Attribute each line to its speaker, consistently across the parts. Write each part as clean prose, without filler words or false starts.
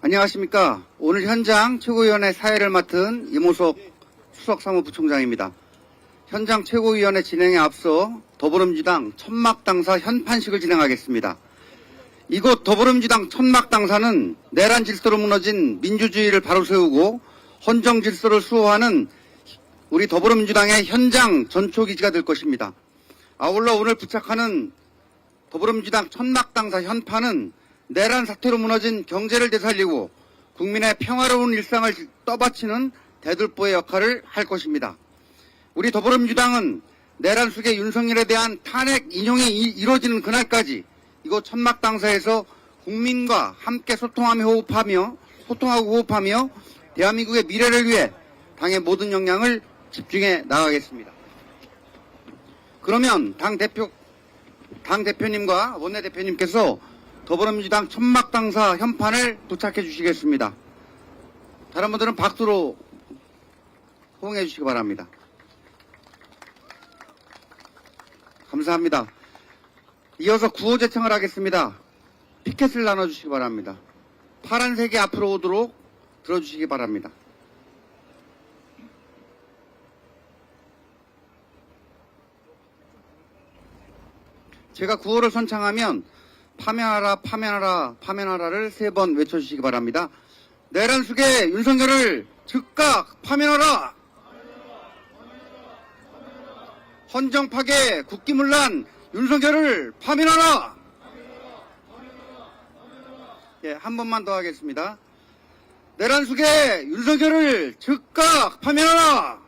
Speaker 1: 안녕하십니까. 오늘 현장 최고위원회 사회를 맡은 이모석 수석사무부총장입니다. 현장 최고위원회 진행에 앞서 더불어민주당 천막당사 현판식을 진행하겠습니다. 이곳 더불어민주당 천막당사는 내란 질서로 무너진 민주주의를 바로 세우고 헌정 질서를 수호하는 우리 더불어민주당의 현장 전초기지가 될 것입니다. 아울러 오늘 부착하는 더불어민주당 천막당사 현판은 내란 사태로 무너진 경제를 되살리고 국민의 평화로운 일상을 떠받치는 대들보의 역할을 할 것입니다. 우리 더불어민주당은 내란 숙의 윤석열에 대한 탄핵 인용이 이루어지는 그날까지 이곳 천막당사에서 국민과 함께 소통하고 호흡하며 대한민국의 미래를 위해 당의 모든 역량을 집중해 나가겠습니다. 그러면 당 대표님과 원내대표님께서 더불어민주당 천막당사 현판을 도착해 주시겠습니다. 다른 분들은 박수로 호응해 주시기 바랍니다. 감사합니다. 이어서 구호제청을 하겠습니다. 피켓을 나눠주시기 바랍니다. 파란색이 앞으로 오도록 들어주시기 바랍니다. 제가 구호를 선창하면 파면하라, 파면하라, 파면하라를 3번 외쳐주시기 바랍니다. 내란 숙의 윤석열을 즉각 파면하라! 헌정 파괴, 국기문란, 윤석열을 파면하라! 예, 한 번만 더 하겠습니다. 내란 숙의 윤석열을 즉각 파면하라!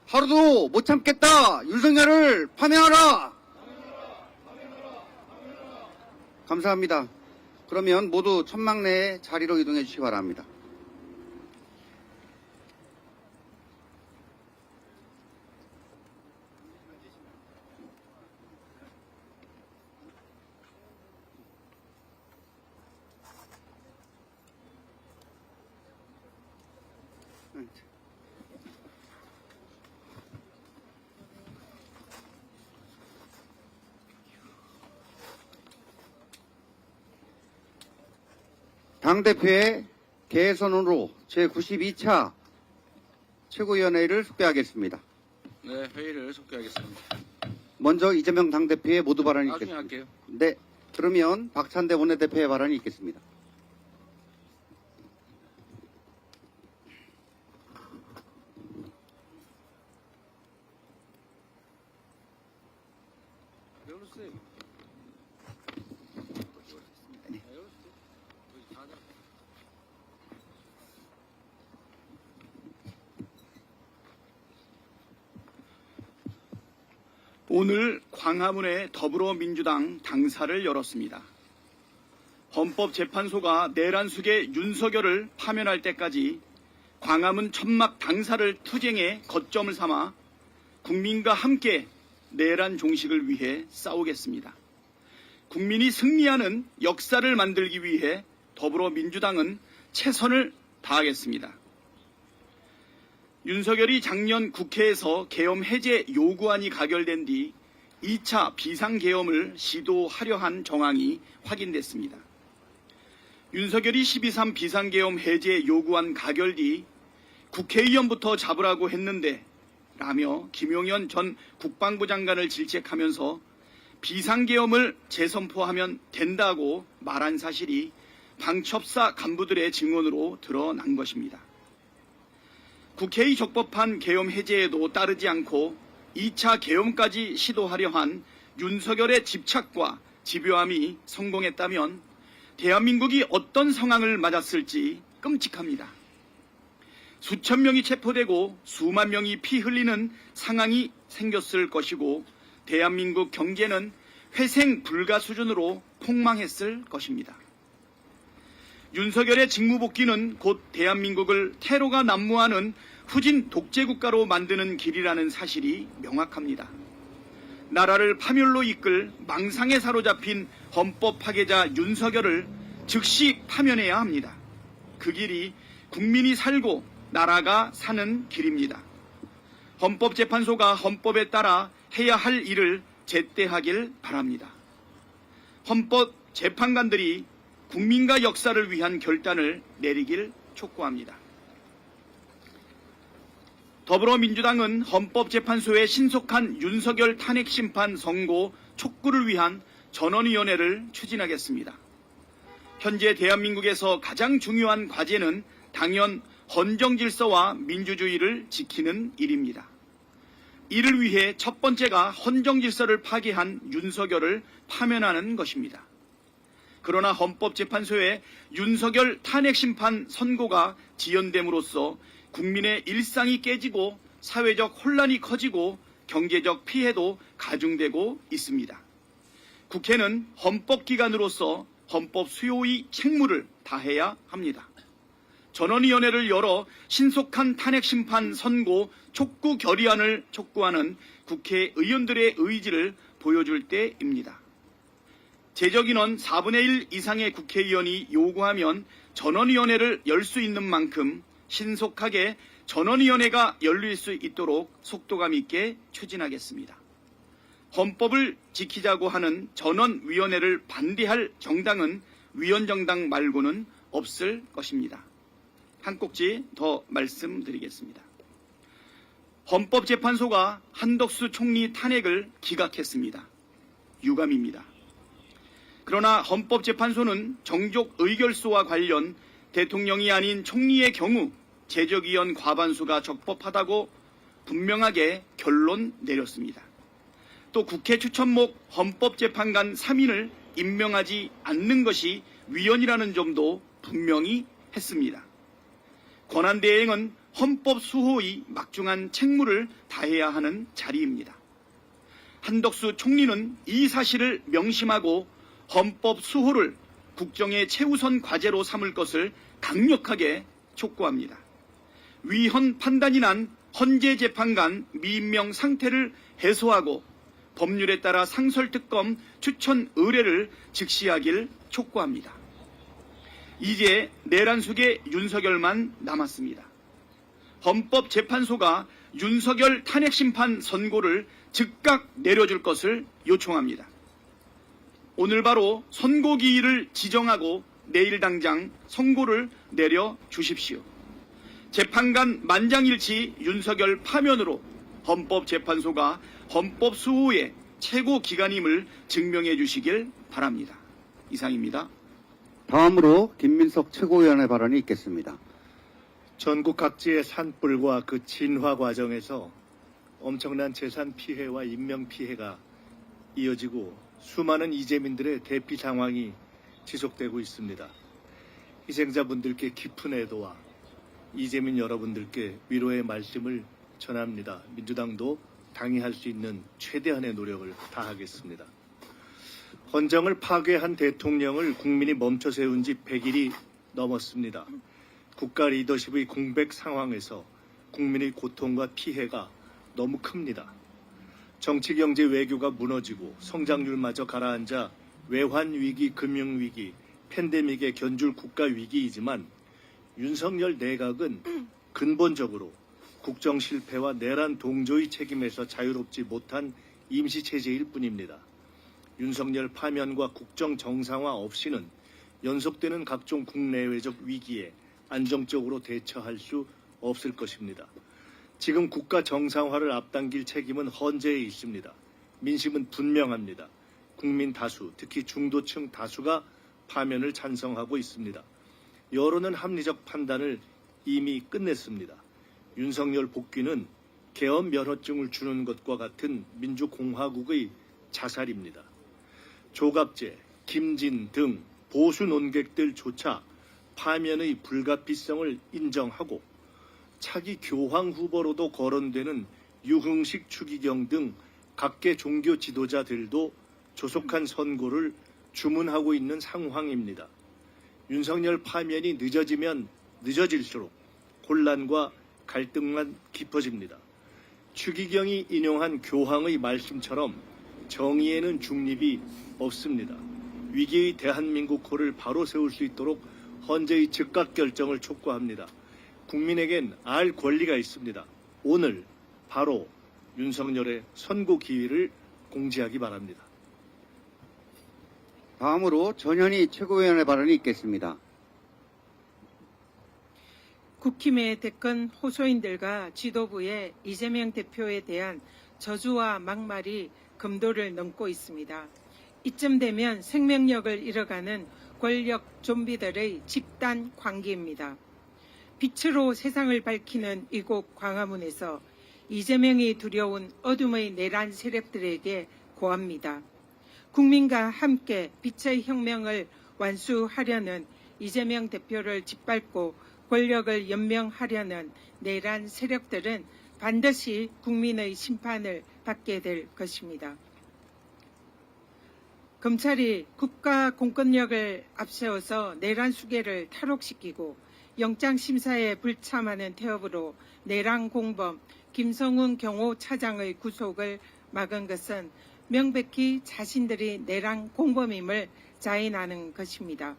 Speaker 1: 하루도 못 참겠다! 윤석열을 파면하라! 감사합니다. 그러면 모두 천막 내에 자리로 이동해 주시기 바랍니다. 당대표의 개선으로 제92차 최고위원회를 속개하겠습니다.
Speaker 2: 네, 회의를 속개하겠습니다.
Speaker 1: 먼저 이재명 당대표의 모두 발언이
Speaker 2: 나중에
Speaker 1: 있겠습니다.
Speaker 2: 할게요.
Speaker 1: 네, 그러면 박찬대 원내대표의 발언이 있겠습니다.
Speaker 3: 오늘 광화문에 더불어민주당 당사를 열었습니다. 헌법재판소가 내란 숙의 윤석열을 파면할 때까지 광화문 천막 당사를 투쟁의 거점을 삼아 국민과 함께 내란 종식을 위해 싸우겠습니다. 국민이 승리하는 역사를 만들기 위해 더불어민주당은 최선을 다하겠습니다. 윤석열이 작년 국회에서 계엄 해제 요구안이 가결된 뒤 2차 비상계엄을 시도하려 한 정황이 확인됐습니다. 윤석열이 12.3 비상계엄 해제 요구안 가결 뒤 국회의원부터 잡으라고 했는데 라며 김용현 전 국방부 장관을 질책하면서 비상계엄을 재선포하면 된다고 말한 사실이 방첩사 간부들의 증언으로 드러난 것입니다. 국회의 적법한 계엄 해제에도 따르지 않고 2차 계엄까지 시도하려 한 윤석열의 집착과 집요함이 성공했다면 대한민국이 어떤 상황을 맞았을지 끔찍합니다. 수천 명이 체포되고 수만 명이 피 흘리는 상황이 생겼을 것이고 대한민국 경제는 회생 불가 수준으로 폭망했을 것입니다. 윤석열의 직무복귀는 곧 대한민국을 테러가 난무하는 후진 독재국가로 만드는 길이라는 사실이 명확합니다. 나라를 파멸로 이끌 망상에 사로잡힌 헌법 파괴자 윤석열을 즉시 파면해야 합니다. 그 길이 국민이 살고 나라가 사는 길입니다. 헌법재판소가 헌법에 따라 해야 할 일을 제때 하길 바랍니다. 헌법 재판관들이 국민과 역사를 위한 결단을 내리길 촉구합니다. 더불어민주당은 헌법재판소의 신속한 윤석열 탄핵심판 선고 촉구를 위한 전원위원회를 추진하겠습니다. 현재 대한민국에서 가장 중요한 과제는 당연 헌정질서와 민주주의를 지키는 일입니다. 이를 위해 첫 번째가 헌정질서를 파괴한 윤석열을 파면하는 것입니다. 그러나 헌법재판소의 윤석열 탄핵심판 선고가 지연됨으로써 국민의 일상이 깨지고 사회적 혼란이 커지고 경제적 피해도 가중되고 있습니다. 국회는 헌법기관으로서 헌법 수호의 책무를 다해야 합니다. 전원위원회를 열어 신속한 탄핵심판 선고 촉구 결의안을 촉구하는 국회의원들의 의지를 보여줄 때입니다. 제적인원 4분의 1 이상의 국회의원이 요구하면 전원위원회를 열 수 있는 만큼 신속하게 전원위원회가 열릴 수 있도록 속도감 있게 추진하겠습니다. 헌법을 지키자고 하는 전원위원회를 반대할 정당은 위원정당 말고는 없을 것입니다. 한 꼭지 더 말씀드리겠습니다. 헌법재판소가 한덕수 총리 탄핵을 기각했습니다. 유감입니다. 그러나 헌법재판소는 정족 의결소와 관련 대통령이 아닌 총리의 경우 제적위원 과반수가 적법하다고 분명하게 결론 내렸습니다. 또 국회 추천목 헌법재판관 3인을 임명하지 않는 것이 위헌이라는 점도 분명히 했습니다. 권한대행은 헌법 수호의 막중한 책무를 다해야 하는 자리입니다. 한덕수 총리는 이 사실을 명심하고 헌법 수호를 국정의 최우선 과제로 삼을 것을 강력하게 촉구합니다. 위헌 판단이 난 헌재재판관 미임명 상태를 해소하고 법률에 따라 상설특검 추천 의뢰를 즉시하길 촉구합니다. 이제 내란 속에 윤석열만 남았습니다. 헌법재판소가 윤석열 탄핵심판 선고를 즉각 내려줄 것을 요청합니다. 오늘 바로 선고기일을 지정하고 내일 당장 선고를 내려주십시오. 재판관 만장일치 윤석열 파면으로 헌법재판소가 헌법 수호의 최고 기관임을 증명해 주시길 바랍니다. 이상입니다.
Speaker 1: 다음으로 김민석 최고위원의 발언이 있겠습니다.
Speaker 4: 전국 각지의 산불과 그 진화 과정에서 엄청난 재산 피해와 인명 피해가 이어지고 수많은 이재민들의 대피 상황이 지속되고 있습니다. 희생자분들께 깊은 애도와 이재민 여러분들께 위로의 말씀을 전합니다. 민주당도 당이 할 수 있는 최대한의 노력을 다하겠습니다. 헌정을 파괴한 대통령을 국민이 멈춰 세운 지 100일이 넘었습니다. 국가 리더십의 공백 상황에서 국민의 고통과 피해가 너무 큽니다. 정치, 경제, 외교가 무너지고 성장률마저 가라앉아 외환위기, 금융위기, 팬데믹에 견줄 국가위기이지만 윤석열 내각은 근본적으로 국정 실패와 내란 동조의 책임에서 자유롭지 못한 임시체제일 뿐입니다. 윤석열 파면과 국정 정상화 없이는 연속되는 각종 국내외적 위기에 안정적으로 대처할 수 없을 것입니다. 지금 국가 정상화를 앞당길 책임은 헌재에 있습니다. 민심은 분명합니다. 국민 다수, 특히 중도층 다수가 파면을 찬성하고 있습니다. 여론은 합리적 판단을 이미 끝냈습니다. 윤석열 복귀는 계엄 면허증을 주는 것과 같은 민주공화국의 자살입니다. 조갑재, 김진 등 보수 논객들조차 파면의 불가피성을 인정하고 차기 교황 후보로도 거론되는 유흥식 추기경 등 각계 종교 지도자들도 조속한 선고를 주문하고 있는 상황입니다. 윤석열 파면이 늦어지면 늦어질수록 혼란과 갈등만 깊어집니다. 추기경이 인용한 교황의 말씀처럼 정의에는 중립이 없습니다. 위기의 대한민국호를 바로 세울 수 있도록 헌재의 즉각 결정을 촉구합니다. 국민에겐 알 권리가 있습니다. 오늘 바로 윤석열의 선고 기일을 공지하기 바랍니다.
Speaker 1: 다음으로 전현희 최고위원의 발언이 있겠습니다.
Speaker 5: 국힘의 대권 호소인들과 지도부의 이재명 대표에 대한 저주와 막말이 금도를 넘고 있습니다. 이쯤 되면 생명력을 잃어가는 권력 좀비들의 집단 광기입니다. 빛으로 세상을 밝히는 이곳 광화문에서 이재명이 두려운 어둠의 내란 세력들에게 고합니다. 국민과 함께 빛의 혁명을 완수하려는 이재명 대표를 짓밟고 권력을 연명하려는 내란 세력들은 반드시 국민의 심판을 받게 될 것입니다. 검찰이 국가 공권력을 앞세워서 내란 수괴를 탈옥시키고 영장심사에 불참하는 태업으로 내란 공범 김성훈 경호차장의 구속을 막은 것은 명백히 자신들이 내란 공범임을 자인하는 것입니다.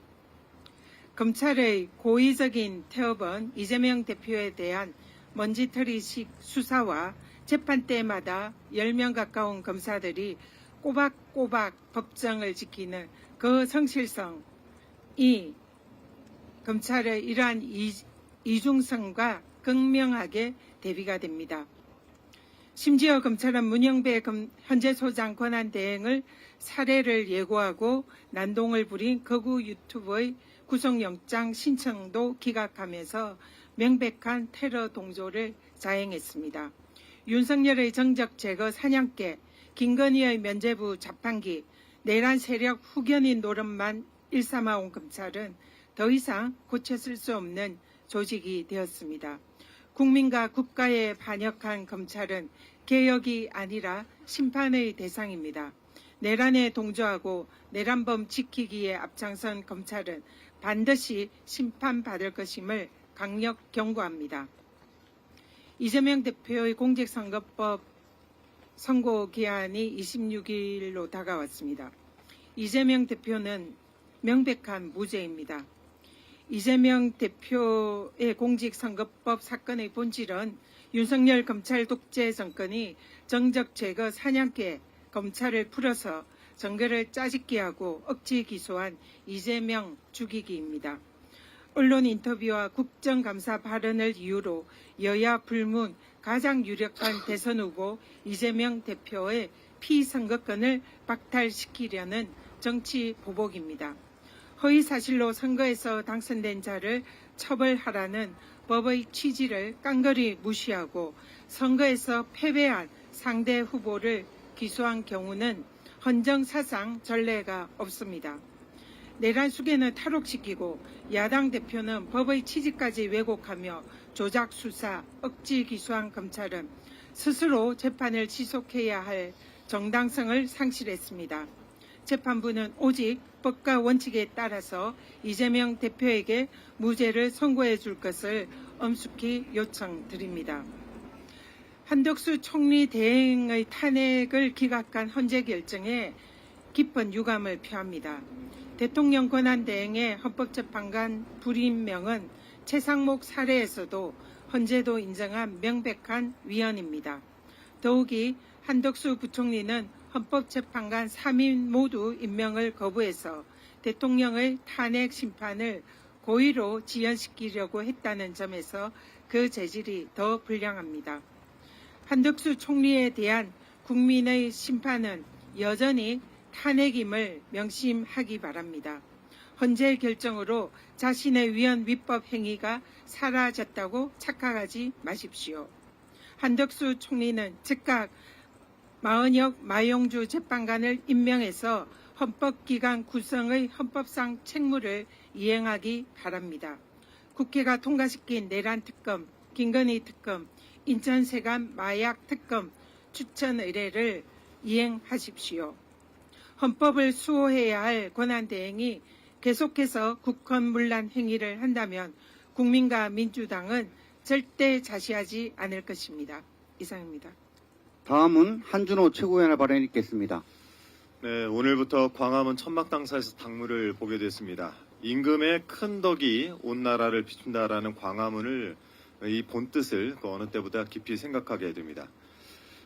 Speaker 5: 검찰의 고의적인 태업은 이재명 대표에 대한 먼지털이식 수사와 재판 때마다 10명 가까운 검사들이 꼬박꼬박 법정을 지키는 그 성실성이 검찰의 이러한 이중성과 극명하게 대비가 됩니다. 심지어 검찰은 문영배 현재 소장 권한대행을 살해를 예고하고 난동을 부린 거구 유튜브의 구속영장 신청도 기각하면서 명백한 테러 동조를 자행했습니다. 윤석열의 정적 제거 사냥개, 김건희의 면죄부 자판기, 내란 세력 후견인 노릇만 일삼아온 검찰은 더 이상 고쳐쓸 수 없는 조직이 되었습니다. 국민과 국가에 반역한 검찰은 개혁이 아니라 심판의 대상입니다. 내란에 동조하고 내란범 지키기에 앞장선 검찰은 반드시 심판받을 것임을 강력 경고합니다. 이재명 대표의 공직선거법 선고 기한이 26일로 다가왔습니다. 이재명 대표는 명백한 무죄입니다. 이재명 대표의 공직선거법 사건의 본질은 윤석열 검찰 독재 정권이 정적 제거 사냥개 검찰을 풀어서 정계를 짜집기 하고 억지 기소한 이재명 죽이기입니다. 언론 인터뷰와 국정감사 발언을 이유로 여야 불문 가장 유력한 대선 후보 이재명 대표의 피선거권을 박탈시키려는 정치 보복입니다. 허위 사실로 선거에서 당선된 자를 처벌하라는 법의 취지를 깡그리 무시하고 선거에서 패배한 상대 후보를 기소한 경우는 헌정사상 전례가 없습니다. 내란 수괴는 탈옥시키고 야당 대표는 법의 취지까지 왜곡하며 조작 수사, 억지 기소한 검찰은 스스로 재판을 지속해야 할 정당성을 상실했습니다. 재판부는 오직 법과 원칙에 따라서 이재명 대표에게 무죄를 선고해 줄 것을 엄숙히 요청드립니다. 한덕수 총리 대행의 탄핵을 기각한 헌재 결정에 깊은 유감을 표합니다. 대통령 권한대행의 헌법재판관 불임명은 최상목 사례에서도 헌재도 인정한 명백한 위헌입니다. 더욱이 한덕수 부총리는 헌법재판관 3인 모두 임명을 거부해서 대통령의 탄핵 심판을 고의로 지연시키려고 했다는 점에서 그 재질이 더 불량합니다. 한덕수 총리에 대한 국민의 심판은 여전히 탄핵임을 명심하기 바랍니다. 헌재 결정으로 자신의 위헌 위법 행위가 사라졌다고 착각하지 마십시오. 한덕수 총리는 즉각 마은혁 마용주 재판관을 임명해서 헌법기관 구성의 헌법상 책무를 이행하기 바랍니다. 국회가 통과시킨 내란특검, 김건희 특검, 인천세관 마약 특검 추천 의뢰를 이행하십시오. 헌법을 수호해야 할 권한대행이 계속해서 국헌문란 행위를 한다면 국민과 민주당은 절대 자시하지 않을 것입니다. 이상입니다.
Speaker 1: 다음은 한준호 최고위원의 발언이 있겠습니다.
Speaker 6: 네, 오늘부터 광화문 천막당사에서 당무를 보게 됐습니다. 임금의 큰 덕이 온 나라를 비춘다라는 광화문을 이 본뜻을 그 어느 때보다 깊이 생각하게 됩니다.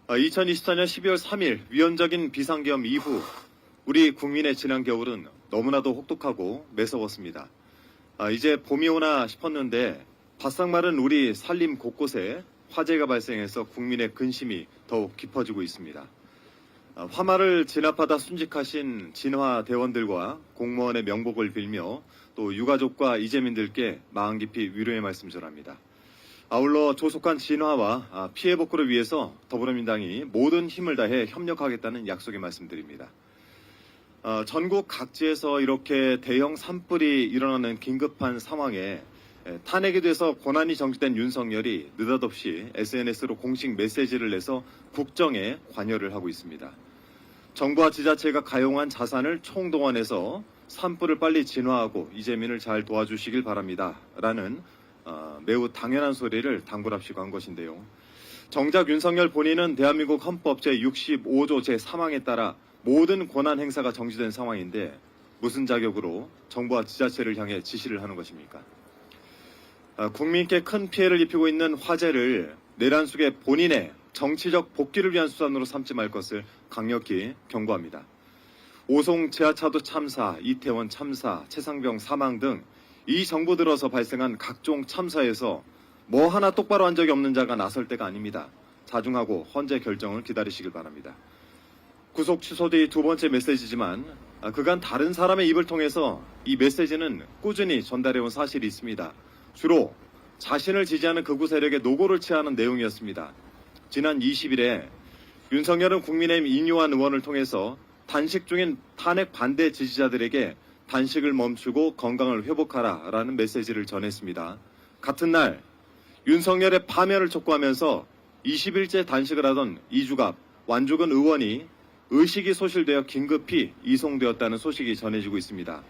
Speaker 6: 2024년 12월 3일 위헌적인 비상계엄 이후 우리 국민의 지난 겨울은 너무나도 혹독하고 매서웠습니다. 이제 봄이 오나 싶었는데 바싹 마른 우리 산림 곳곳에 화재가 발생해서 국민의 근심이 더욱 깊어지고 있습니다. 화마를 진압하다 순직하신 진화 대원들과 공무원의 명복을 빌며 또 유가족과 이재민들께 마음 깊이 위로의 말씀 전합니다. 아울러 조속한 진화와 피해 복구를 위해서 더불어민주당이 모든 힘을 다해 협력하겠다는 약속의 말씀드립니다. 전국 각지에서 이렇게 대형 산불이 일어나는 긴급한 상황에 탄핵이 돼서 권한이 정지된 윤석열이 느닷없이 SNS로 공식 메시지를 내서 국정에 관여를 하고 있습니다. 정부와 지자체가 가용한 자산을 총동원해서 산불을 빨리 진화하고 이재민을 잘 도와주시길 바랍니다. 라는 매우 당연한 소리를 당부랍시고 한 것인데요. 정작 윤석열 본인은 대한민국 헌법 제65조 제3항에 따라 모든 권한 행사가 정지된 상황인데 무슨 자격으로 정부와 지자체를 향해 지시를 하는 것입니까? 국민께 큰 피해를 입히고 있는 화재를 내란 속의 본인의 정치적 복귀를 위한 수단으로 삼지 말 것을 강력히 경고합니다. 오송 지하차도 참사, 이태원 참사, 최상병 사망 등 이 정부 들어서 발생한 각종 참사에서 뭐 하나 똑바로 한 적이 없는 자가 나설 때가 아닙니다. 자중하고 헌재 결정을 기다리시길 바랍니다. 구속 취소 뒤 두 번째 메시지지만 그간 다른 사람의 입을 통해서 이 메시지는 꾸준히 전달해온 사실이 있습니다. 주로 자신을 지지하는 극우 세력의 노고를 취하는 내용이었습니다. 지난 20일에 윤석열은 국민의힘 인요한 의원을 통해서 단식 중인 탄핵 반대 지지자들에게 단식을 멈추고 건강을 회복하라라는 메시지를 전했습니다. 같은 날 윤석열의 파면을 촉구하면서 20일째 단식을 하던 이주갑, 완주근 의원이 의식이 소실되어 긴급히 이송되었다는 소식이 전해지고 있습니다.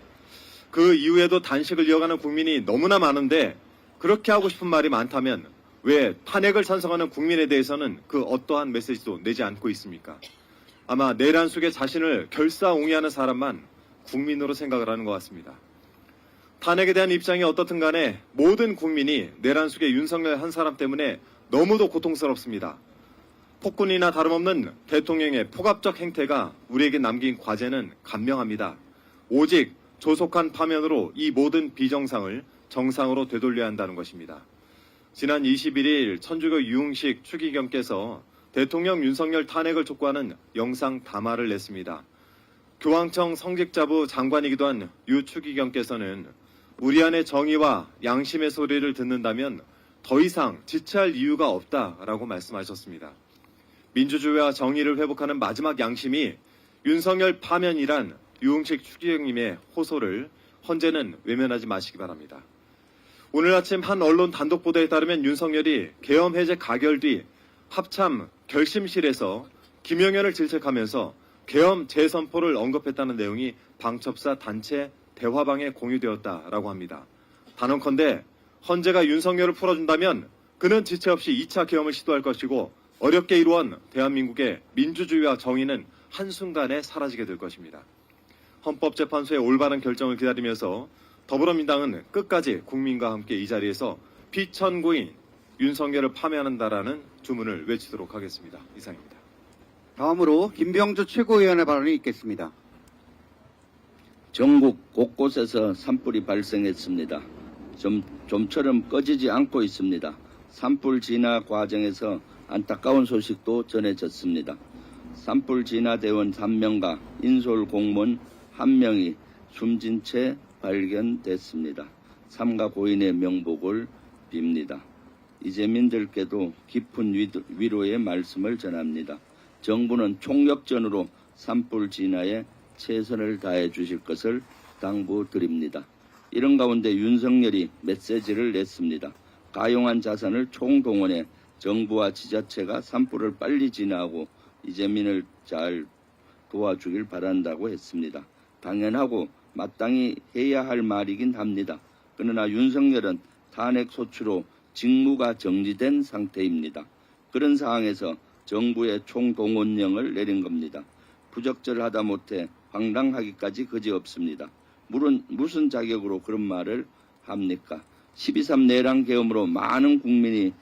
Speaker 6: 그 이후에도 단식을 이어가는 국민이 너무나 많은데 그렇게 하고 싶은 말이 많다면 왜 탄핵을 찬성하는 국민에 대해서는 그 어떠한 메시지도 내지 않고 있습니까? 아마 내란 속에 자신을 결사옹위하는 사람만 국민으로 생각을 하는 것 같습니다. 탄핵에 대한 입장이 어떻든 간에 모든 국민이 내란 속에 윤석열 한 사람 때문에 너무도 고통스럽습니다. 폭군이나 다름없는 대통령의 폭압적 행태가 우리에게 남긴 과제는 간명합니다. 오직 조속한 파면으로 이 모든 비정상을 정상으로 되돌려야 한다는 것입니다. 지난 21일 천주교 유흥식 추기경께서 대통령 윤석열 탄핵을 촉구하는 영상 담화를 냈습니다. 교황청 성직자부 장관이기도 한 유 추기경께서는 우리 안의 정의와 양심의 소리를 듣는다면 더 이상 지체할 이유가 없다라고 말씀하셨습니다. 민주주의와 정의를 회복하는 마지막 양심이 윤석열 파면이란 유흥식 추기경님의 호소를 헌재는 외면하지 마시기 바랍니다. 오늘 아침 한 언론 단독 보도에 따르면 윤석열이 계엄 해제 가결 뒤 합참 결심실에서 김영현을 질책하면서 계엄 재선포를 언급했다는 내용이 방첩사 단체 대화방에 공유되었다라고 합니다. 단언컨대 헌재가 윤석열을 풀어준다면 그는 지체 없이 2차 계엄을 시도할 것이고 어렵게 이루어온 대한민국의 민주주의와 정의는 한순간에 사라지게 될 것입니다. 헌법재판소의 올바른 결정을 기다리면서 더불어민주당은 끝까지 국민과 함께 이 자리에서 피천구인 윤석열을 파면한다라는 주문을 외치도록 하겠습니다. 이상입니다.
Speaker 1: 다음으로 김병주 최고위원의 발언이 있겠습니다.
Speaker 7: 전국 곳곳에서 산불이 발생했습니다. 좀처럼 꺼지지 않고 있습니다. 산불 진화 과정에서 안타까운 소식도 전해졌습니다. 산불 진화 대원 3명과 인솔 공무원 1명이 숨진 채 발견됐습니다. 삼가 고인의 명복을 빕니다. 이재민들께도 깊은 위로의 말씀을 전합니다. 정부는 총력전으로 산불 진화에 최선을 다해 주실 것을 당부드립니다. 이런 가운데 윤석열이 메시지를 냈습니다. 가용한 자산을 총동원해 정부와 지자체가 산불을 빨리 진화하고 이재민을 잘 도와주길 바란다고 했습니다. 당연하고 마땅히 해야 할 말이긴 합니다. 그러나 윤석열은 탄핵 소추로 직무가 정지된 상태입니다. 그런 상황에서 정부의 총동원령을 내린 겁니다. 부적절하다 못해 황당하기까지 그지없습니다. 무슨 자격으로 그런 말을 합니까? 12.3 내란 계엄으로 많은 국민이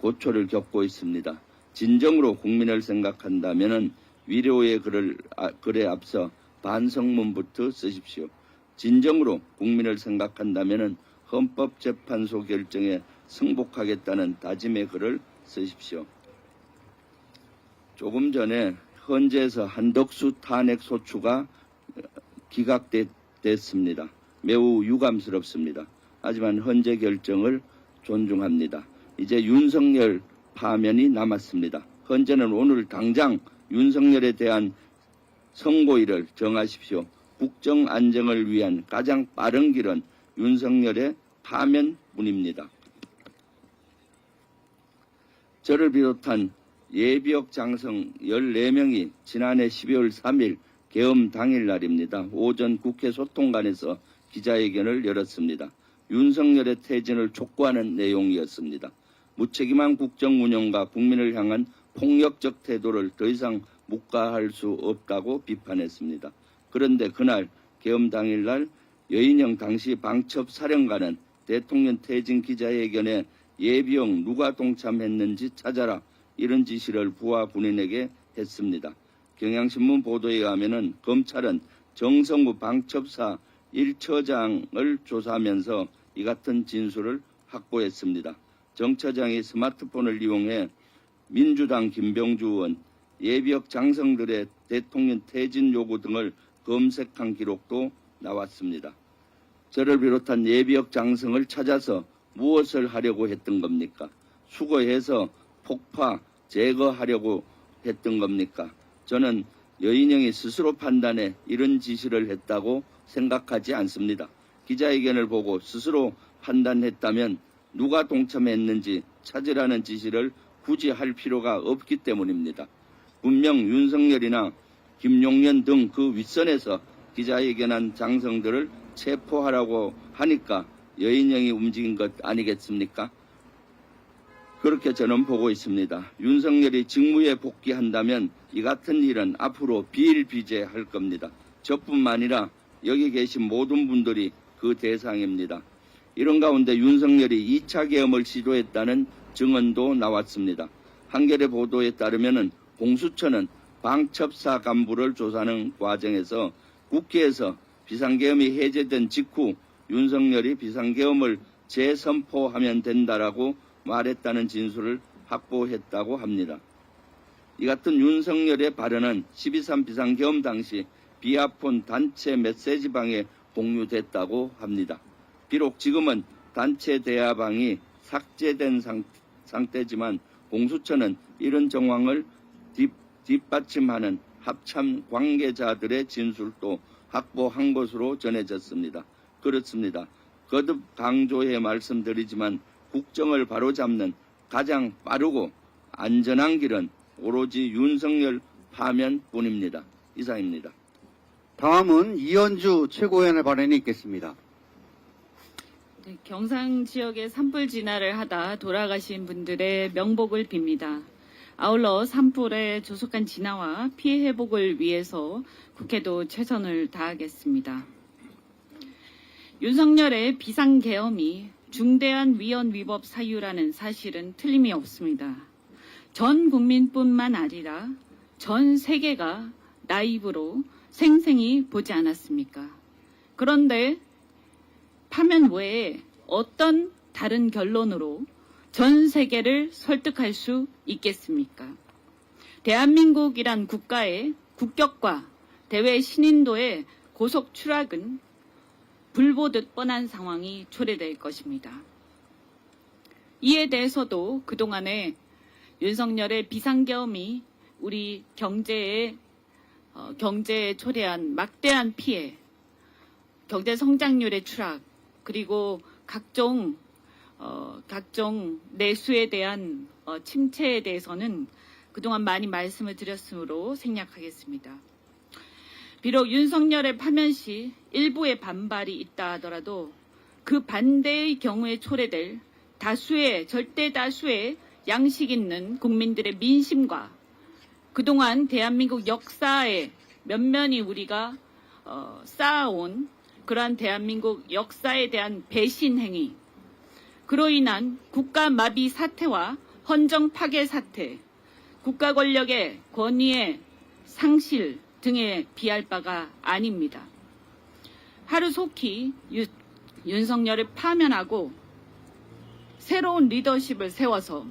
Speaker 7: 고초를 겪고 있습니다. 진정으로 국민을 생각한다면 위로의 글에 앞서 반성문부터 쓰십시오. 진정으로 국민을 생각한다면 헌법재판소 결정에 승복하겠다는 다짐의 글을 쓰십시오. 조금 전에 헌재에서 한덕수 탄핵 소추가 기각됐습니다. 매우 유감스럽습니다. 하지만 헌재 결정을 존중합니다. 이제 윤석열 파면이 남았습니다. 헌재는 오늘 당장 윤석열에 대한 선고일을 정하십시오. 국정 안정을 위한 가장 빠른 길은 윤석열의 파면뿐입니다. 저를 비롯한 예비역 장성 14명이 지난해 12월 3일 계엄 당일날입니다. 오전 국회 소통관에서 기자회견을 열었습니다. 윤석열의 퇴진을 촉구하는 내용이었습니다. 무책임한 국정 운영과 국민을 향한 폭력적 태도를 더 이상 묵과할 수 없다고 비판했습니다. 그런데 그날 계엄 당일날 여인영 당시 방첩사령관은 대통령 퇴진 기자회견에 예비역 누가 동참했는지 찾아라 이런 지시를 부하 군인에게 했습니다. 경향신문 보도에 의하면 검찰은 정성우 방첩사 1처장을 조사하면서 이 같은 진술을 확보했습니다. 정 처장이 스마트폰을 이용해 민주당 김병주 의원, 예비역 장성들의 대통령 퇴진 요구 등을 검색한 기록도 나왔습니다. 저를 비롯한 예비역 장성을 찾아서 무엇을 하려고 했던 겁니까? 수거해서 폭파, 제거하려고 했던 겁니까? 저는 여인영이 스스로 판단해 이런 지시를 했다고 생각하지 않습니다. 기자회견을 보고 스스로 판단했다면 누가 동참했는지 찾으라는 지시를 굳이 할 필요가 없기 때문입니다. 분명 윤석열이나 김용현 등 그 윗선에서 기자회견한 장성들을 체포하라고 하니까 여인영이 움직인 것 아니겠습니까? 그렇게 저는 보고 있습니다. 윤석열이 직무에 복귀한다면 이 같은 일은 앞으로 비일비재할 겁니다. 저뿐만 아니라 여기 계신 모든 분들이 그 대상입니다. 이런 가운데 윤석열이 2차 계엄을 시도했다는 증언도 나왔습니다. 한겨레 보도에 따르면 공수처는 방첩사 간부를 조사하는 과정에서 국회에서 비상계엄이 해제된 직후 윤석열이 비상계엄을 재선포하면 된다라고 말했다는 진술을 확보했다고 합니다. 이 같은 윤석열의 발언은 12.3 비상계엄 당시 비아폰 단체 메시지방에 공유됐다고 합니다. 비록 지금은 단체 대화방이 삭제된 상태지만 공수처는 이런 정황을 뒷받침하는 합참 관계자들의 진술도 확보한 것으로 전해졌습니다. 그렇습니다. 거듭 강조해 말씀드리지만 국정을 바로잡는 가장 빠르고 안전한 길은 오로지 윤석열 파면뿐입니다. 이상입니다.
Speaker 1: 다음은 이현주 최고위원의 발언이 있겠습니다.
Speaker 8: 네, 경상 지역에 산불 진화를 하다 돌아가신 분들의 명복을 빕니다. 아울러 산불의 조속한 진화와 피해 회복을 위해서 국회도 최선을 다하겠습니다. 윤석열의 비상계엄이 중대한 위헌 위법 사유라는 사실은 틀림이 없습니다. 전 국민뿐만 아니라 전 세계가 나이브로 생생히 보지 않았습니까? 그런데 파면 외에 어떤 다른 결론으로 전 세계를 설득할 수 있겠습니까? 대한민국이란 국가의 국격과 대외 신인도의 고속 추락은 불보듯 뻔한 상황이 초래될 것입니다. 이에 대해서도 그동안에 윤석열의 비상계엄이 우리 경제에 초래한 막대한 피해, 경제 성장률의 추락, 그리고 각종 내수에 대한 침체에 대해서는 그동안 많이 말씀을 드렸으므로 생략하겠습니다. 비록 윤석열의 파면 시 일부의 반발이 있다 하더라도 그 반대의 경우에 초래될 절대 다수의 양식 있는 국민들의 민심과 그동안 대한민국 역사에 면면히 우리가 쌓아온 그러한 대한민국 역사에 대한 배신 행위, 그로 인한 국가 마비 사태와 헌정 파괴 사태, 국가 권력의 권위의 상실 등에 비할 바가 아닙니다. 하루속히 윤석열을 파면하고 새로운 리더십을 세워서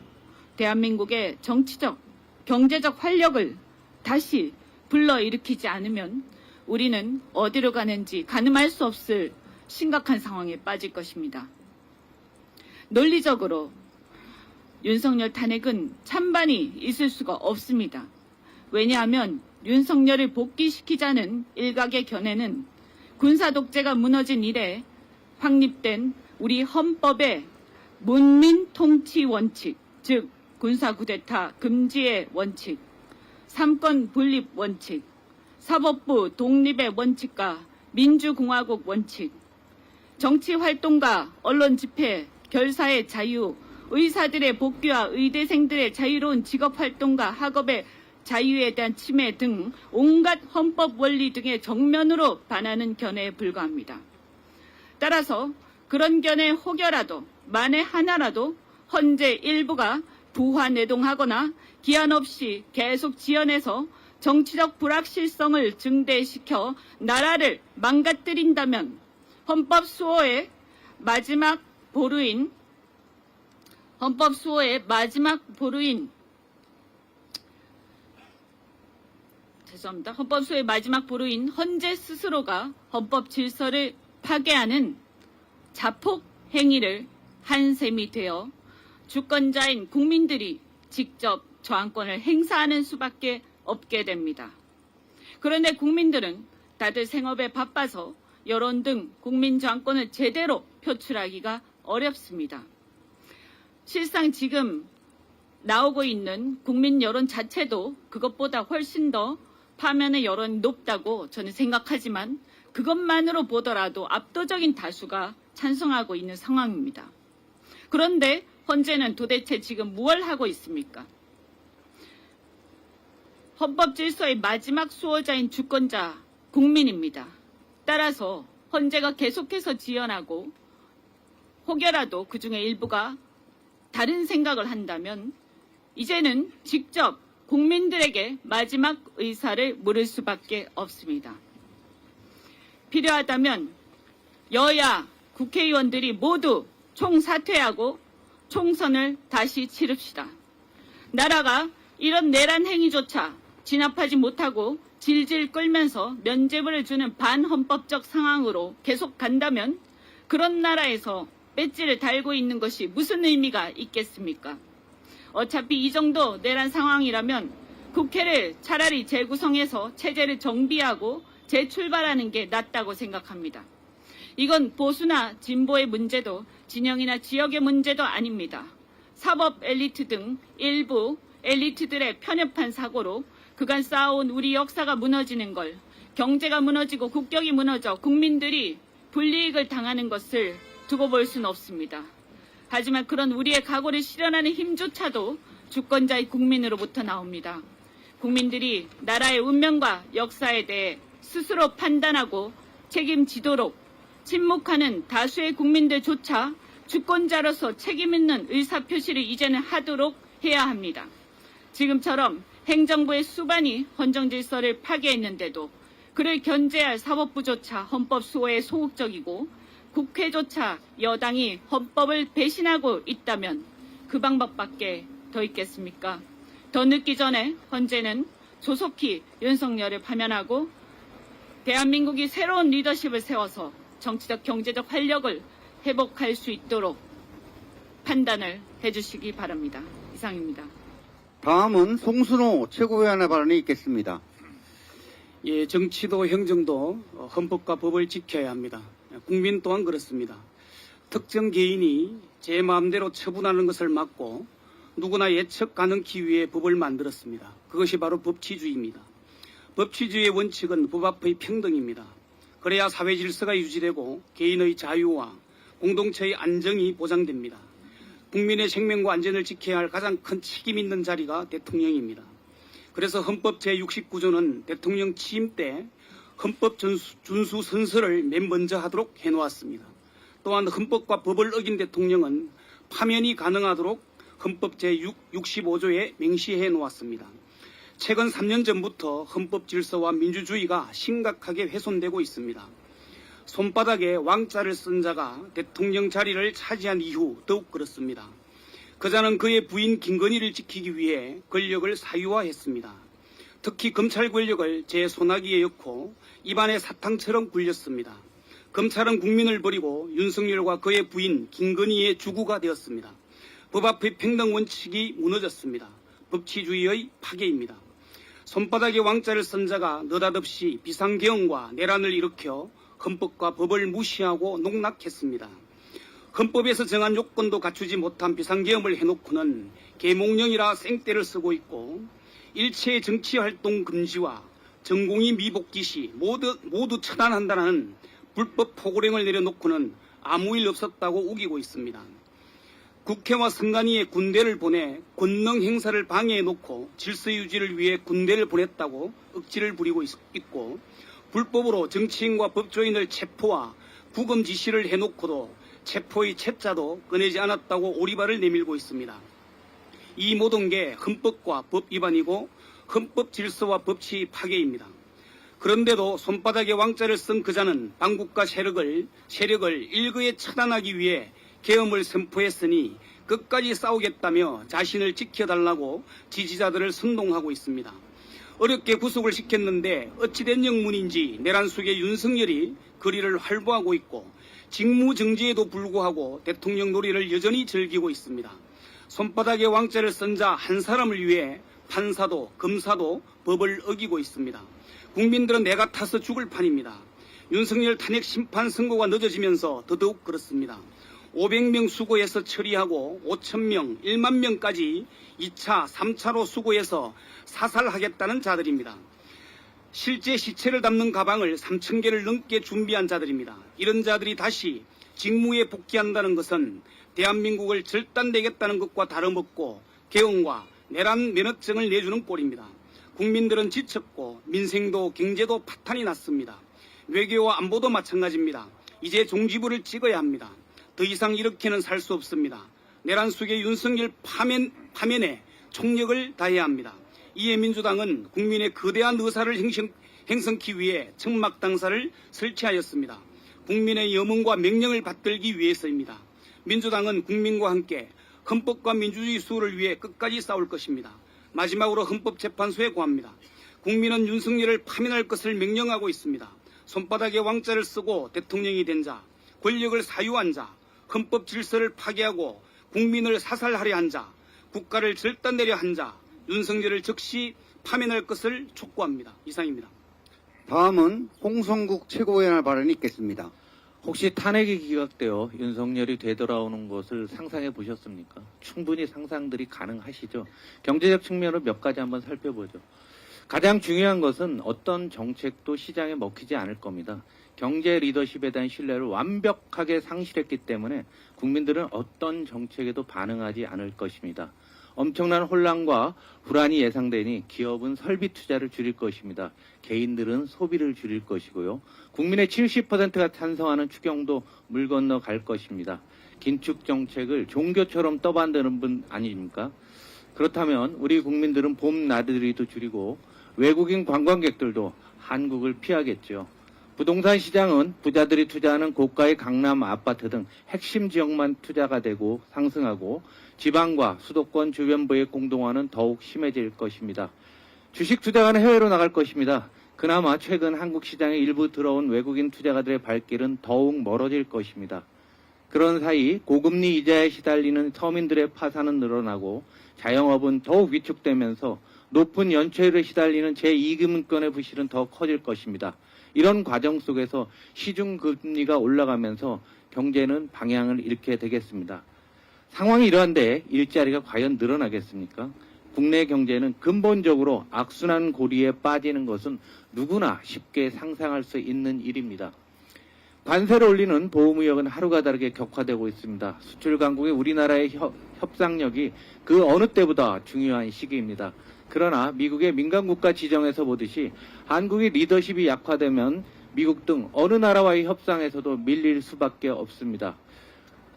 Speaker 8: 대한민국의 정치적, 경제적 활력을 다시 불러일으키지 않으면 우리는 어디로 가는지 가늠할 수 없을 심각한 상황에 빠질 것입니다. 논리적으로 윤석열 탄핵은 찬반이 있을 수가 없습니다. 왜냐하면 윤석열을 복귀시키자는 일각의 견해는 군사 독재가 무너진 이래 확립된 우리 헌법의 문민 통치 원칙, 즉 군사 쿠데타 금지의 원칙, 삼권 분립 원칙, 사법부 독립의 원칙과 민주공화국 원칙, 정치 활동가, 언론 집회, 결사의 자유, 의사들의 복귀와 의대생들의 자유로운 직업 활동과 학업의 자유에 대한 침해 등 온갖 헌법 원리 등의 정면으로 반하는 견해에 불과합니다. 따라서 그런 견해 혹여라도 만에 하나라도 헌재 일부가 부화내동하거나 기한 없이 계속 지연해서 정치적 불확실성을 증대시켜 나라를 망가뜨린다면 헌법 수호의 마지막 보루인 헌재 스스로가 헌법 질서를 파괴하는 자폭 행위를 한 셈이 되어 주권자인 국민들이 직접 저항권을 행사하는 수밖에 없게 됩니다. 그런데 국민들은 다들 생업에 바빠서 여론 등 국민 저항권을 제대로 표출하기가 어렵습니다. 실상 지금 나오고 있는 국민 여론 자체도 그것보다 훨씬 더 파면의 여론이 높다고 저는 생각하지만 그것만으로 보더라도 압도적인 다수가 찬성하고 있는 상황입니다. 그런데 헌재는 도대체 지금 무엇을 하고 있습니까? 헌법 질서의 마지막 수호자인 주권자 국민입니다. 따라서 헌재가 계속해서 지연하고 혹여라도 그중에 일부가 다른 생각을 한다면 이제는 직접 국민들에게 마지막 의사를 물을 수밖에 없습니다. 필요하다면 여야 국회의원들이 모두 총사퇴하고 총선을 다시 치릅시다. 나라가 이런 내란 행위조차 진압하지 못하고 질질 끌면서 면죄부를 주는 반헌법적 상황으로 계속 간다면 그런 나라에서 배지를 달고 있는 것이 무슨 의미가 있겠습니까? 어차피 이 정도 내란 상황이라면 국회를 차라리 재구성해서 체제를 정비하고 재출발하는 게 낫다고 생각합니다. 이건 보수나 진보의 문제도 진영이나 지역의 문제도 아닙니다. 사법 엘리트 등 일부 엘리트들의 편협한 사고로 그간 쌓아온 우리 역사가 무너지는 걸, 경제가 무너지고 국격이 무너져 국민들이 불이익을 당하는 것을 두고 볼 수는 없습니다. 하지만 그런 우리의 각오를 실현하는 힘조차도 주권자의 국민으로부터 나옵니다. 국민들이 나라의 운명과 역사에 대해 스스로 판단하고 책임지도록 침묵하는 다수의 국민들조차 주권자로서 책임 있는 의사표시를 이제는 하도록 해야 합니다. 지금처럼 행정부의 수반이 헌정질서를 파괴했는데도 그를 견제할 사법부조차 헌법 수호에 소극적이고 국회조차 여당이 헌법을 배신하고 있다면 그 방법밖에 더 있겠습니까? 더 늦기 전에 헌재는 조속히 윤석열을 파면하고 대한민국이 새로운 리더십을 세워서 정치적 경제적 활력을 회복할 수 있도록 판단을 해주시기 바랍니다. 이상입니다.
Speaker 1: 다음은 송순호 최고위원의 발언이 있겠습니다.
Speaker 9: 예, 정치도 행정도 헌법과 법을 지켜야 합니다. 국민 또한 그렇습니다. 특정 개인이 제 마음대로 처분하는 것을 막고 누구나 예측 가능 기위에 법을 만들었습니다. 그것이 바로 법치주의입니다. 법치주의의 원칙은 법 앞의 평등입니다. 그래야 사회 질서가 유지되고 개인의 자유와 공동체의 안정이 보장됩니다. 국민의 생명과 안전을 지켜야 할 가장 큰 책임 있는 자리가 대통령입니다. 그래서 헌법 제69조는 대통령 취임 때 헌법 준수 선서를 맨 먼저 하도록 해놓았습니다. 또한 헌법과 법을 어긴 대통령은 파면이 가능하도록 헌법 제65조에 명시해 놓았습니다. 최근 3년 전부터 헌법 질서와 민주주의가 심각하게 훼손되고 있습니다. 손바닥에 왕자를 쓴 자가 대통령 자리를 차지한 이후 더욱 그렇습니다. 그자는 그의 부인 김건희를 지키기 위해 권력을 사유화했습니다. 특히 검찰 권력을 제 소나기에 엮고 입안에 사탕처럼 굴렸습니다. 검찰은 국민을 버리고 윤석열과 그의 부인 김건희의 주구가 되었습니다. 법 앞의 평등 원칙이 무너졌습니다. 법치주의의 파괴입니다. 손바닥에 왕자를 쓴 자가 느닷없이 비상계엄과 내란을 일으켜 헌법과 법을 무시하고 농락했습니다. 헌법에서 정한 요건도 갖추지 못한 비상계엄을 해놓고는 계몽령이라 생떼를 쓰고 있고 일체의 정치활동 금지와 전공의 미복귀 시 모두 처단한다는 불법 포고령을 내려놓고는 아무 일 없었다고 우기고 있습니다. 국회와 선관위에 군대를 보내 권능 행사를 방해해놓고 질서 유지를 위해 군대를 보냈다고 억지를 부리고 있고 불법으로 정치인과 법조인을 체포와 구금 지시를 해놓고도 체포의 채자도 꺼내지 않았다고 오리발을 내밀고 있습니다. 이 모든 게 헌법과 법 위반이고 헌법 질서와 법치 파괴입니다. 그런데도 손바닥에 왕자를 쓴 그자는 반국가 세력을 일거에 처단하기 위해 계엄을 선포했으니 끝까지 싸우겠다며 자신을 지켜달라고 지지자들을 선동하고 있습니다. 어렵게 구속을 시켰는데 어찌된 영문인지 내란 속의 윤석열이 거리를 활보하고 있고 직무정지에도 불구하고 대통령 놀이를 여전히 즐기고 있습니다. 손바닥에 왕자를 쓴 자 한 사람을 위해 판사도 검사도 법을 어기고 있습니다. 국민들은 내가 타서 죽을 판입니다. 윤석열 탄핵 심판 선고가 늦어지면서 더더욱 그렇습니다. 500명 수고해서 처리하고 5,000명, 1만 명까지 2차, 3차로 수고해서 사살하겠다는 자들입니다. 실제 시체를 담는 가방을 3,000개를 넘게 준비한 자들입니다. 이런 자들이 다시 직무에 복귀한다는 것은 대한민국을 절단되겠다는 것과 다름없고 계엄과 내란 면허증을 내주는 꼴입니다. 국민들은 지쳤고 민생도 경제도 파탄이 났습니다. 외교와 안보도 마찬가지입니다. 이제 종지부를 찍어야 합니다. 더 이상 이렇게는 살 수 없습니다. 내란 속의 윤석열 파면에 총력을 다해야 합니다. 이에 민주당은 국민의 거대한 의사를 행성키 위해 천막당사를 설치하였습니다. 국민의 염원과 명령을 받들기 위해서입니다. 민주당은 국민과 함께 헌법과 민주주의 수호를 위해 끝까지 싸울 것입니다. 마지막으로 헌법재판소에 고합니다. 국민은 윤석열을 파면할 것을 명령하고 있습니다. 손바닥에 왕자를 쓰고 대통령이 된 자, 권력을 사유한 자, 헌법 질서를 파괴하고 국민을 사살하려 한 자, 국가를 절단내려 한 자, 윤석열을 즉시 파면할 것을 촉구합니다. 이상입니다.
Speaker 1: 다음은 홍성국 최고위원 발언이 있겠습니다.
Speaker 10: 혹시 탄핵이 기각되어 윤석열이 되돌아오는 것을 상상해 보셨습니까? 충분히 상상들이 가능하시죠. 경제적 측면으로 몇 가지 한번 살펴보죠. 가장 중요한 것은 어떤 정책도 시장에 먹히지 않을 겁니다. 경제 리더십에 대한 신뢰를 완벽하게 상실했기 때문에 국민들은 어떤 정책에도 반응하지 않을 것입니다. 엄청난 혼란과 불안이 예상되니 기업은 설비 투자를 줄일 것입니다. 개인들은 소비를 줄일 것이고요. 국민의 70%가 찬성하는 추경도 물 건너 갈 것입니다. 긴축 정책을 종교처럼 떠받드는 분 아닙니까? 그렇다면 우리 국민들은 봄 나들이도 줄이고 외국인 관광객들도 한국을 피하겠죠. 부동산 시장은 부자들이 투자하는 고가의 강남 아파트 등 핵심 지역만 투자가 되고 상승하고 지방과 수도권 주변부의 공동화는 더욱 심해질 것입니다. 주식 투자가는 해외로 나갈 것입니다. 그나마 최근 한국 시장에 일부 들어온 외국인 투자가들의 발길은 더욱 멀어질 것입니다. 그런 사이 고금리 이자에 시달리는 서민들의 파산은 늘어나고 자영업은 더욱 위축되면서 높은 연체율에 시달리는 제2금융권의 부실은 더 커질 것입니다. 이런 과정 속에서 시중금리가 올라가면서 경제는 방향을 잃게 되겠습니다. 상황이 이러한데 일자리가 과연 늘어나겠습니까? 국내 경제는 근본적으로 악순환 고리에 빠지는 것은 누구나 쉽게 상상할 수 있는 일입니다. 관세를 올리는 보호무역은 하루가 다르게 격화되고 있습니다. 수출 강국의 우리나라의 협상력이 그 어느 때보다 중요한 시기입니다. 그러나 미국의 민간국가 지정에서 보듯이 한국의 리더십이 약화되면 미국 등 어느 나라와의 협상에서도 밀릴 수밖에 없습니다.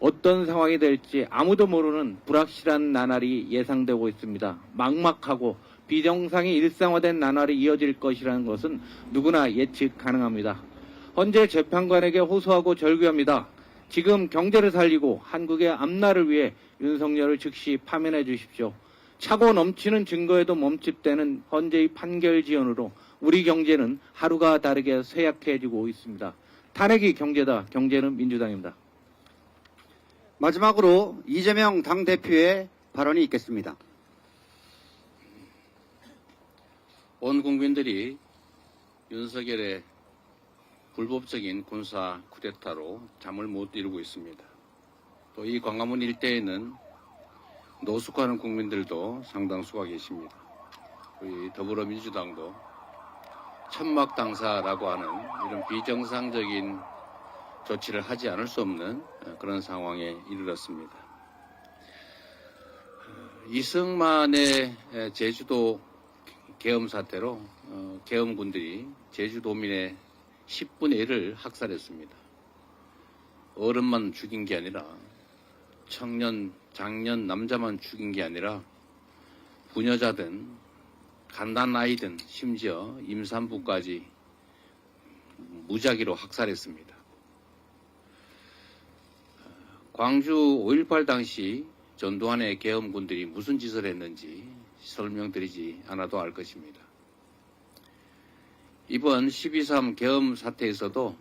Speaker 10: 어떤 상황이 될지 아무도 모르는 불확실한 나날이 예상되고 있습니다. 막막하고 비정상이 일상화된 나날이 이어질 것이라는 것은 누구나 예측 가능합니다. 헌재 재판관에게 호소하고 절규합니다. 지금 경제를 살리고 한국의 앞날을 위해 윤석열을 즉시 파면해 주십시오. 차고 넘치는 증거에도 멈칫대는 헌재의 판결 지연으로 우리 경제는 하루가 다르게 쇠약해지고 있습니다. 탄핵이 경제다. 경제는 민주당입니다.
Speaker 1: 마지막으로 이재명 당대표의 발언이 있겠습니다.
Speaker 2: 온 국민들이 윤석열의 불법적인 군사 쿠데타로 잠을 못 이루고 있습니다. 또 이 광화문 일대에는 노숙하는 국민들도 상당수가 계십니다. 우리 더불어민주당도 천막 당사라고 하는 이런 비정상적인 조치를 하지 않을 수 없는 그런 상황에 이르렀습니다. 이승만의 제주도 계엄 사태로 계엄군들이 제주도민의 10분의 1을 학살했습니다. 어른만 죽인 게 아니라 청년, 장년, 남자만 죽인 게 아니라 부녀자든 갓난아이든 심지어 임산부까지 무작위로 학살했습니다. 광주 5.18 당시 전두환의 계엄군들이 무슨 짓을 했는지 설명드리지 않아도 알 것입니다. 이번 12.3 계엄 사태에서도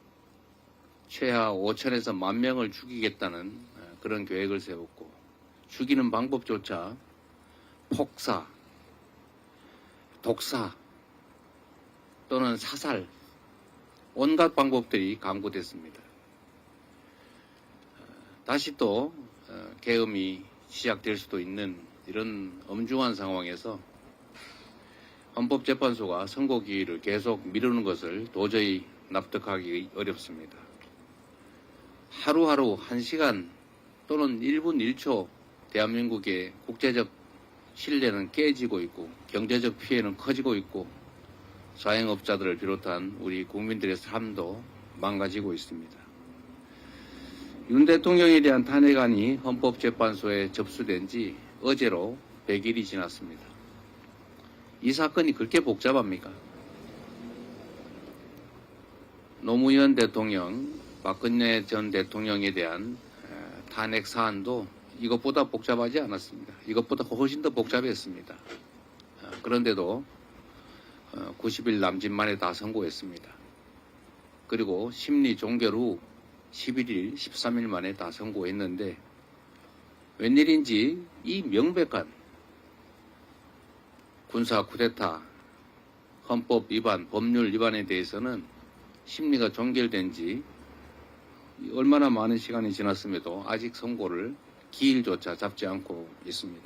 Speaker 2: 최하 5천에서 1만 명을 죽이겠다는 그런 계획을 세웠고 죽이는 방법조차 폭사, 독사 또는 사살 온갖 방법들이 강구됐습니다. 다시 또 계엄이 시작될 수도 있는 이런 엄중한 상황에서 헌법재판소가 선고기일을 계속 미루는 것을 도저히 납득하기 어렵습니다. 하루하루 1시간 또는 1분 1초 대한민국의 국제적 신뢰는 깨지고 있고 경제적 피해는 커지고 있고 자영업자들을 비롯한 우리 국민들의 삶도 망가지고 있습니다. 윤 대통령에 대한 탄핵안이 헌법재판소에 접수된 지 어제로 100일이 지났습니다. 이 사건이 그렇게 복잡합니까? 노무현 대통령, 박근혜 전 대통령에 대한 탄핵 사안도 이것보다 복잡하지 않았습니다. 이것보다 훨씬 더 복잡했습니다. 그런데도 90일 남짓 만에 다 선고했습니다. 그리고 심리 종결 후 11일, 13일 만에 다 선고했는데 웬일인지 이 명백한 군사 쿠데타, 헌법 위반, 법률 위반에 대해서는 심리가 종결된 지 얼마나 많은 시간이 지났음에도 아직 선고를 기일조차 잡지 않고 있습니다.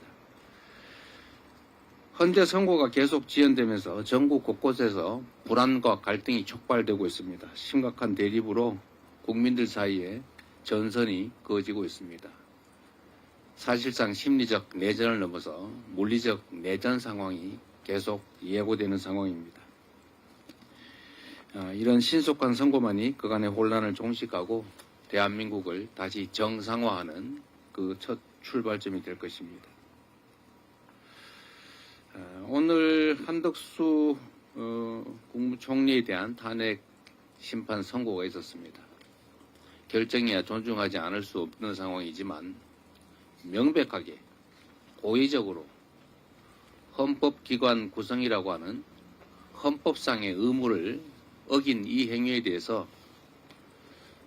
Speaker 2: 현재 선고가 계속 지연되면서 전국 곳곳에서 불안과 갈등이 촉발되고 있습니다. 심각한 대립으로 국민들 사이에 전선이 그어지고 있습니다. 사실상 심리적 내전을 넘어서 물리적 내전 상황이 계속 예고되는 상황입니다. 이런 신속한 선고만이 그간의 혼란을 종식하고 대한민국을 다시 정상화하는 그 첫 출발점이 될 것입니다. 오늘 한덕수 국무총리에 대한 탄핵 심판 선고가 있었습니다. 결정이야 존중하지 않을 수 없는 상황이지만 명백하게 고의적으로 헌법기관 구성이라고 하는 헌법상의 의무를 어긴 이 행위에 대해서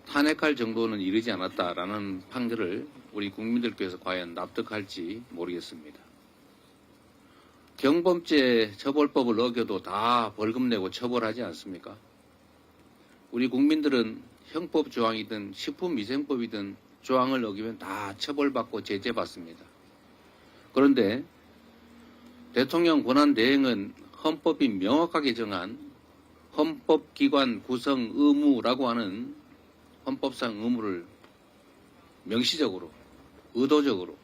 Speaker 2: 탄핵할 정도는 이르지 않았다라는 판결을 우리 국민들께서 과연 납득할지 모르겠습니다. 경범죄 처벌법을 어겨도 다 벌금 내고 처벌하지 않습니까? 우리 국민들은 형법 조항이든 식품위생법이든 조항을 어기면 다 처벌받고 제재받습니다. 그런데 대통령 권한 대행은 헌법이 명확하게 정한 헌법기관 구성 의무라고 하는 헌법상 의무를 명시적으로, 의도적으로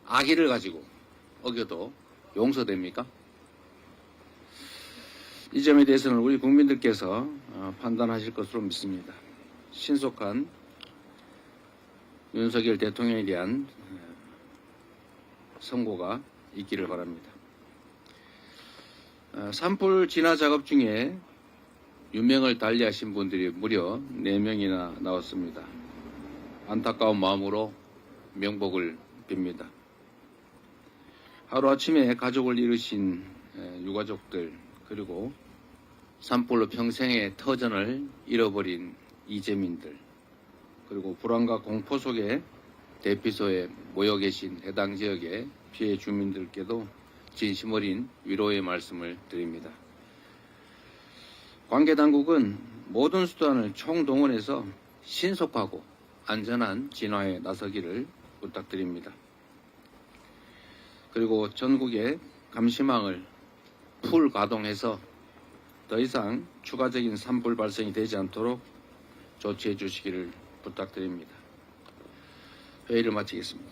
Speaker 2: 악의를 가지고 어겨도 용서됩니까? 이 점에 대해서는 우리 국민들께서 판단하실 것으로 믿습니다. 신속한 윤석열 대통령에 대한 선고가 있기를 바랍니다. 산불 진화 작업 중에 유명을 달리하신 분들이 무려 4명이나 나왔습니다. 안타까운 마음으로 명복을 빕니다. 하루아침에 가족을 잃으신 유가족들, 그리고 산불로 평생의 터전을 잃어버린 이재민들, 그리고 불안과 공포 속에 대피소에 모여 계신 해당 지역의 피해 주민들께도 진심 어린 위로의 말씀을 드립니다. 관계당국은 모든 수단을 총동원해서 신속하고 안전한 진화에 나서기를 부탁드립니다. 그리고 전국의 감시망을 풀 가동해서 더 이상 추가적인 산불 발생이 되지 않도록 조치해 주시기를 부탁드립니다. 회의를 마치겠습니다.